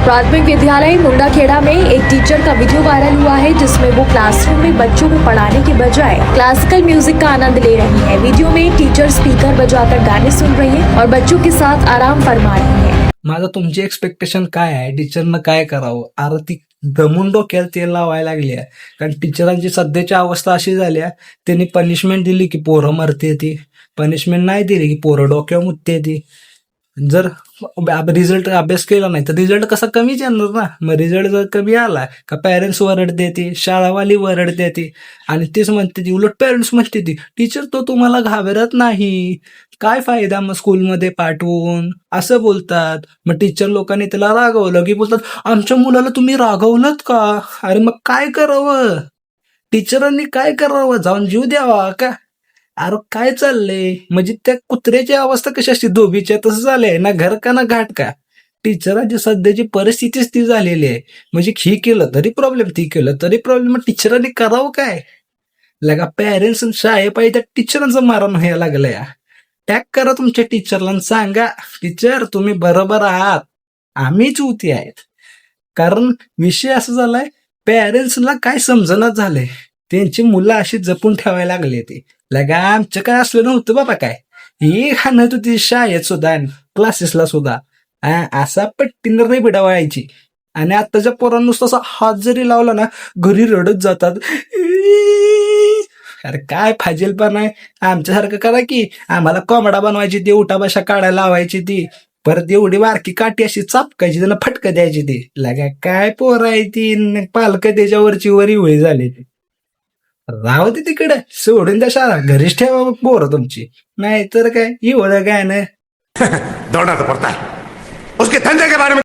प्राथमिक विद्यालय मुंडाखेड़ा में एक टीचर का वीडियो वायरल हुआ है जिसमें वो क्लासरूम में बच्चों को पढ़ाने के बजाय क्लासिकल म्यूजिक का आनंद ले रही है। वीडियो में टीचर स्पीकर बजाकर गाने सुन रही है और बच्चों के साथ आराम फरमा रही है। माझं तुमची एक्सपेक्टेशन काय आहे? टीचरनं काय करावं? अरे ती दमून डोक्याला तेल लावायला लागली आहे. कारण टीचरांची सध्याची अवस्था अशी झाली आहे, त्यांनी पनिशमेंट दिली की पोरं मरते ती, पनिशमेंट नाही दिली की पोरं डोक्यावर मुतते ती. जर रिझल्ट अभ्यास केला नाही तर रिझल्ट कसा कमीच येणार ना. मग रिझल्ट जर कमी आला का पॅरेंट्स वरडते ती, शाळावाली वरडते ती, आणि तेच म्हणते ती, उलट पॅरेंट्स म्हणते ती टीचर तो तुम्हाला घाबरत नाही, काय फायदा मग स्कूलमध्ये पाठवून, असं बोलतात. मग टीचर लोकांनी त्याला रागवलं की बोलतात आमच्या मुलाला तुम्ही रागवलत का? अरे मग काय करावं? टीचरांनी काय करावं? जाऊन जीव द्यावा का? अरे काय चाललंय? म्हणजे त्या कुत्र्याची अवस्था कशी असते धोबीच्या, तसं झालंय ना. घर का ना घाट का. टीचरांची सध्याची परिस्थितीच ती झालेली आहे. म्हणजे ही केलं तरी प्रॉब्लेम, ती केलं तरी प्रॉब्लेम. मग टीचरांनी करावं काय? लगा पॅरेंट्स शाळेपायी त्या टीचरांचं मारण व्हायला लागलंय. टॅग करा तुमच्या टीचरला आणि सांगा टीचर तुम्ही बरोबर आहात, आम्ही चुती आहेत. कारण विषय असा झालाय, पॅरेंट्सला काय समजणच झालंय, त्यांची मुलं अशी जपून ठेवायला लागले. ते लगा आमचं काय असलं नव्हतं बाबा. काय ही खाणत होती शाळेत सुद्धा आणि क्लासेसला सुद्धा. असा पट्टीनं नाही बिडावायची. आणि आताच्या पोरांना नुसतं असा हात जरी लावला ना घरी रडत जातात. अरे काय फाजेल पण आहे. आमच्यासारखं करा की, आम्हाला कोंबडा बनवायची ती, उठाबशा काढायला लावायची ती, परत एवढी बारकी काठी अशी चापकायची, त्याला फटकं द्यायची ती. लगा काय पोर आहे ती, पालक त्याच्यावरची वरी वळी झाली. राहू दे तिकडे, सोडून द्या शाळा, घरीच ठेवा पोरं तुमची. नाही तर काय एवढं काय ना. दौड़ना तो पड़ता है उसके धंधे के बारे में।